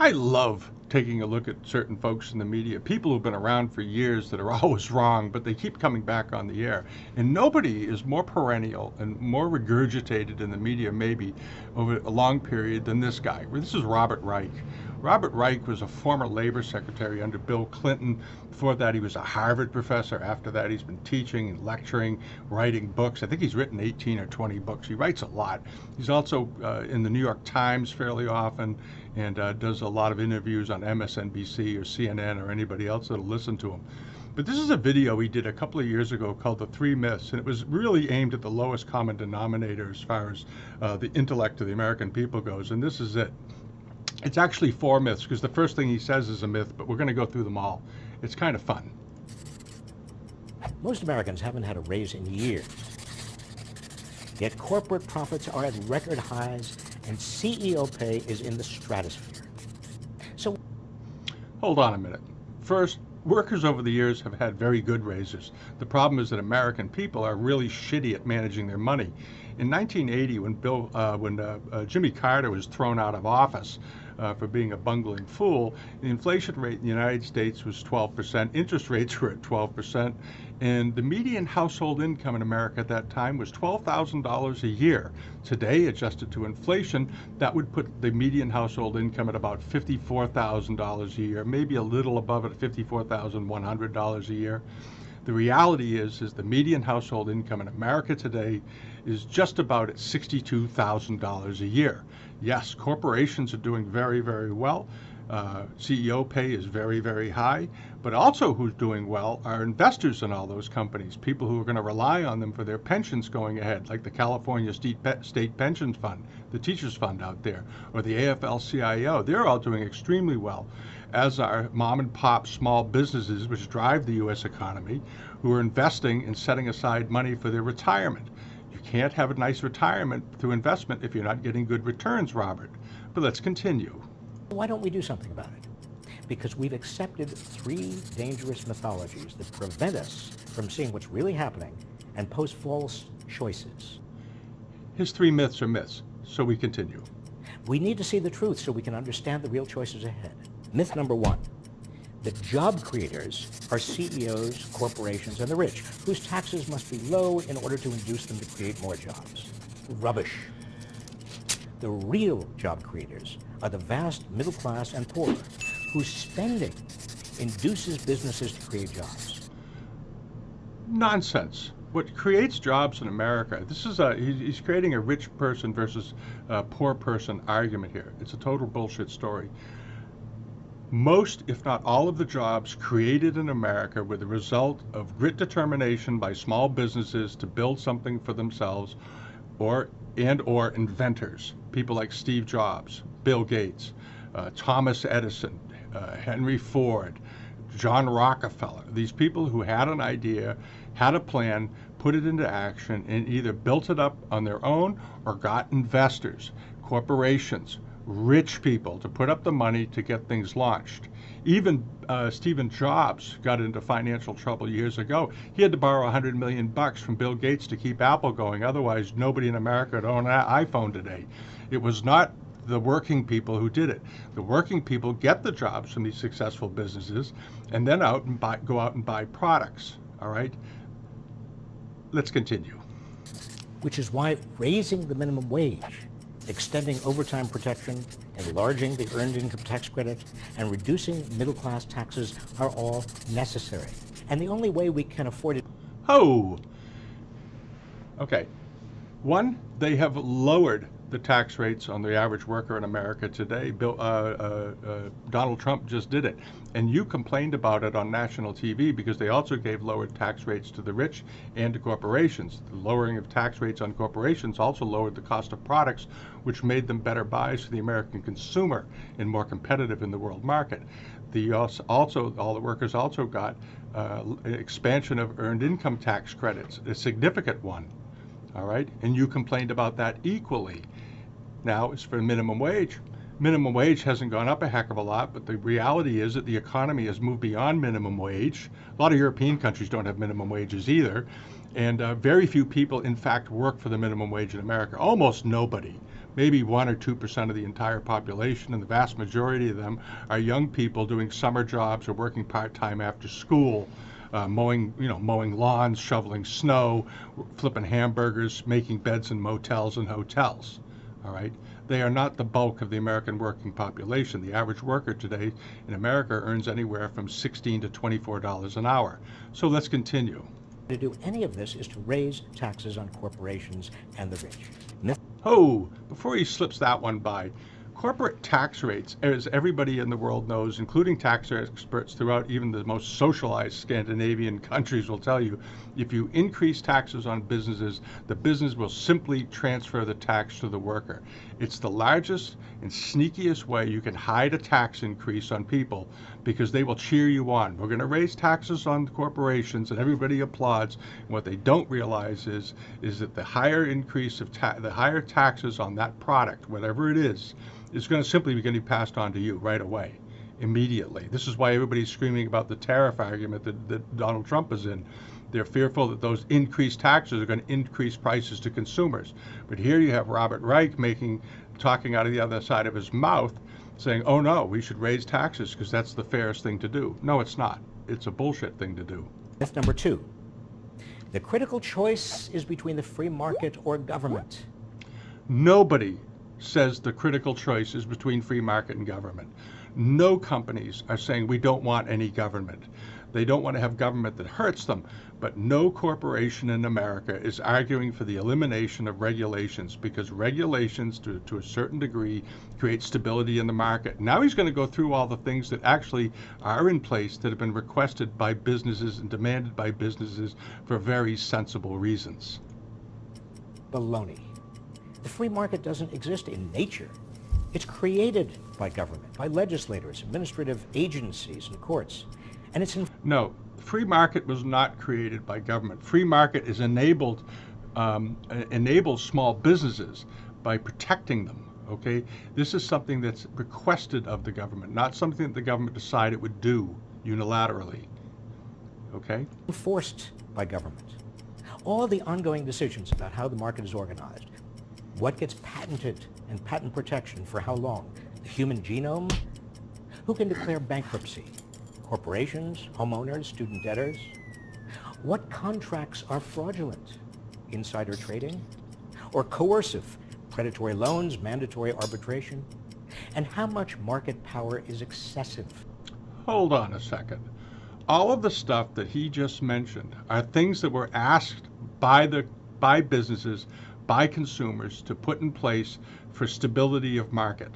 I love taking a look at certain folks in the media, people who've been around for years that are always wrong, but they keep coming back on the air. And nobody is more perennial and more regurgitated in the media, maybe over a long period, than this guy. This is Robert Reich. Robert Reich was a former labor secretary under Bill Clinton. Before that, he was a Harvard professor. After that, he's been teaching and lecturing, writing books. I think he's written 18 or 20 books. He writes a lot. He's also in the New York Times fairly often, and does a lot of interviews on MSNBC or CNN or anybody else that'll listen to him. But this is a video he did a couple of years ago called The Three Myths, and it was really aimed at the lowest common denominator as far as the intellect of the American people goes, and this is it. It's actually 4 myths, because the first thing he says is a myth, but we're going to go through them all. It's kind of fun. Most Americans haven't had a raise in years. Yet corporate profits are at record highs and CEO pay is in the stratosphere. So, hold on a minute. First, workers over the years have had very good raises. The problem is that American people are really shitty at managing their money. In 1980, when Jimmy Carter was thrown out of office for being a bungling fool, the inflation rate in the United States was 12%, interest rates were at 12%, and the median household income in America at that time was $12,000 a year. Today, adjusted to inflation, that would put the median household income at about $54,000 a year, maybe a little above it, $54,100 a year. The reality is the median household income in America today is just about at $62,000 a year. Yes, corporations are doing very, very well. CEO pay is very, very high, but also who's doing well are investors in all those companies, people who are going to rely on them for their pensions going ahead, like the California State Pensions Fund, the Teachers Fund out there, or the AFL-CIO. They're all doing extremely well, as are mom and pop small businesses, which drive the U.S. economy, who are investing and setting aside money for their retirement. You can't have a nice retirement through investment if you're not getting good returns, Robert. But let's continue. why don't we do something about it? Because we've accepted 3 dangerous mythologies that prevent us from seeing what's really happening and pose false choices. His 3 myths are myths, so we continue. We need to see the truth so we can understand the real choices ahead. Myth number 1. The job creators are CEOs, corporations, and the rich, whose taxes must be low in order to induce them to create more jobs. Rubbish. The real job creators are the vast middle class and poor, whose spending induces businesses to create jobs. Nonsense. What creates jobs in America, he's creating a rich person versus a poor person argument here. It's a total bullshit story. Most, if not all, of the jobs created in America were the result of grit determination by small businesses to build something for themselves, or inventors, people like Steve Jobs, Bill Gates, Thomas Edison, Henry Ford, John Rockefeller. These people who had an idea, had a plan, put it into action, and either built it up on their own or got investors, corporations, rich people to put up the money to get things launched. Even Steve Jobs got into financial trouble years ago. He had to borrow $100 million from Bill Gates to keep Apple going. Otherwise, nobody in America would own an iPhone today. It was not the working people who did it. The working people get the jobs from these successful businesses and then go out and buy products. All right? Let's continue. Which is why raising the minimum wage, extending overtime protection, enlarging the earned income tax credit, and reducing middle-class taxes are all necessary. And the only way we can afford it... Oh! Okay. 1, they have lowered the tax rates on the average worker in America today. Donald Trump just did it. And you complained about it on national TV because they also gave lowered tax rates to the rich and to corporations. The lowering of tax rates on corporations also lowered the cost of products, which made them better buys for the American consumer and more competitive in the world market. All the workers also got expansion of earned income tax credits, a significant one. All right, and you complained about that equally. Now it's for minimum wage. Minimum wage hasn't gone up a heck of a lot, but the reality is that the economy has moved beyond minimum wage. A lot of European countries don't have minimum wages either, and very few people, in fact, work for the minimum wage in America. Almost nobody. maybe 1 or 2% of the entire population, and the vast majority of them are young people doing summer jobs or working part-time after school, mowing lawns, shoveling snow, flipping hamburgers, making beds in motels and hotels. All right. They are not the bulk of the American working population. The average worker today in America earns anywhere from $16 to $24 an hour. So let's continue. To do any of this is to raise taxes on corporations and the rich. Oh, before he slips that one by, corporate tax rates, as everybody in the world knows, including tax experts throughout even the most socialized Scandinavian countries will tell you, if you increase taxes on businesses, the business will simply transfer the tax to the worker. It's the largest and sneakiest way you can hide a tax increase on people because they will cheer you on. We're going to raise taxes on corporations, and everybody applauds. And what they don't realize is that the higher increase of the higher taxes on that product, whatever it is going to simply be getting passed on to you right away, immediately. This is why everybody's screaming about the tariff argument that Donald Trump is in. They're fearful that those increased taxes are going to increase prices to consumers. But here you have Robert Reich talking out of the other side of his mouth, saying, oh no, we should raise taxes because that's the fairest thing to do. No, it's not. It's a bullshit thing to do. Myth number 2. The critical choice is between the free market or government. Nobody says the critical choice is between free market and government. No companies are saying we don't want any government. They don't want to have government that hurts them, but no corporation in America is arguing for the elimination of regulations because regulations, to a certain degree, create stability in the market. Now he's going to go through all the things that actually are in place that have been requested by businesses and demanded by businesses for very sensible reasons. Baloney. The free market doesn't exist in nature. It's created by government, by legislators, administrative agencies, and courts. And it's No, free market was not created by government. Free market is enables small businesses by protecting them. Okay, this is something that's requested of the government, not something that the government decided it would do unilaterally. Okay, enforced by government. All the ongoing decisions about how the market is organized, what gets patented and patent protection for how long, the human genome, who can declare bankruptcy, corporations, homeowners, student debtors, what contracts are fraudulent, insider trading, or coercive, predatory loans, mandatory arbitration, and how much market power is excessive. Hold on a second. All of the stuff that he just mentioned are things that were asked by businesses, by consumers to put in place for stability of market.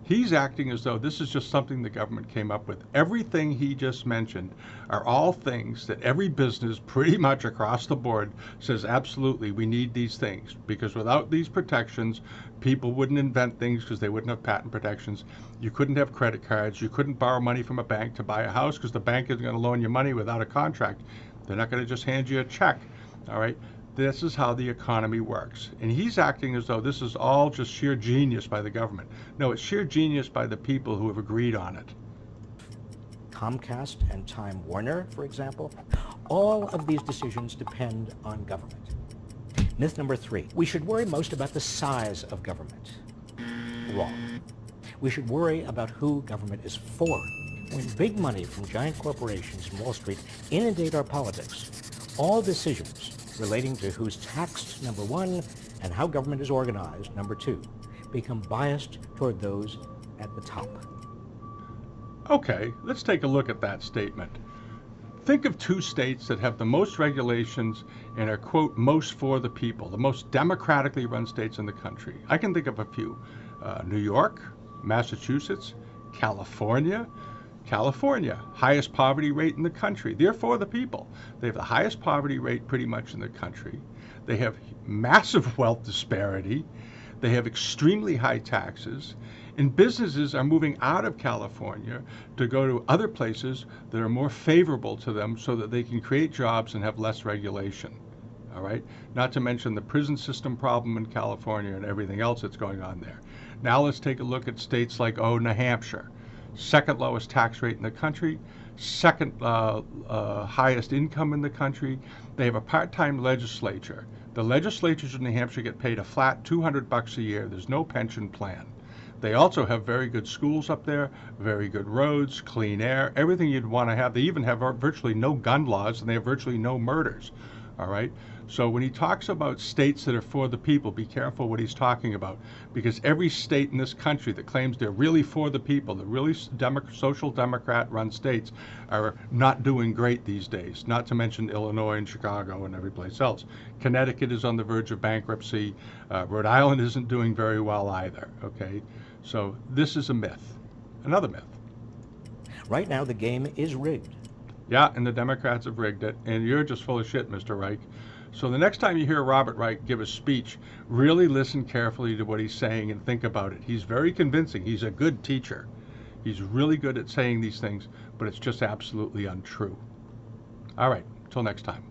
He's acting as though this is just something the government came up with. Everything he just mentioned are all things that every business pretty much across the board says absolutely we need these things, because without these protections people wouldn't invent things because they wouldn't have patent protections. You couldn't have credit cards. You couldn't borrow money from a bank to buy a house because the bank isn't going to loan you money without a contract. They're not going to just hand you a check. All right. This is how the economy works. And he's acting as though this is all just sheer genius by the government. No, it's sheer genius by the people who have agreed on it. Comcast and Time Warner, for example, all of these decisions depend on government. Myth number 3, we should worry most about the size of government. Wrong. We should worry about who government is for. When big money from giant corporations and Wall Street inundate our politics, all decisions relating to who's taxed, number 1, and how government is organized, number 2, become biased toward those at the top. Okay, let's take a look at that statement. Think of 2 states that have the most regulations and are, quote, most for the people, the most democratically run states in the country. I can think of a few. New York, Massachusetts, California. California, highest poverty rate in the country. They're for the people. They have the highest poverty rate pretty much in the country. They have massive wealth disparity. They have extremely high taxes. And businesses are moving out of California to go to other places that are more favorable to them so that they can create jobs and have less regulation. All right? Not to mention the prison system problem in California and everything else that's going on there. Now let's take a look at states like, New Hampshire. Second lowest tax rate in the country, second highest income in the country. They have a part-time legislature. The legislatures in New Hampshire get paid a flat $200 a year. There's no pension plan. They also have very good schools up there, very good roads, clean air, everything you'd want to have. They even have virtually no gun laws, and they have virtually no murders. All right? So when he talks about states that are for the people, be careful what he's talking about, because every state in this country that claims they're really for the people, the really social democrat-run states, are not doing great these days, not to mention Illinois and Chicago and every place else. Connecticut is on the verge of bankruptcy. Rhode Island isn't doing very well either, okay? So this is a myth, another myth. Right now, the game is rigged. Yeah, and the Democrats have rigged it, and you're just full of shit, Mr. Reich. So the next time you hear Robert Reich give a speech, really listen carefully to what he's saying and think about it. He's very convincing. He's a good teacher. He's really good at saying these things, but it's just absolutely untrue. All right, till next time.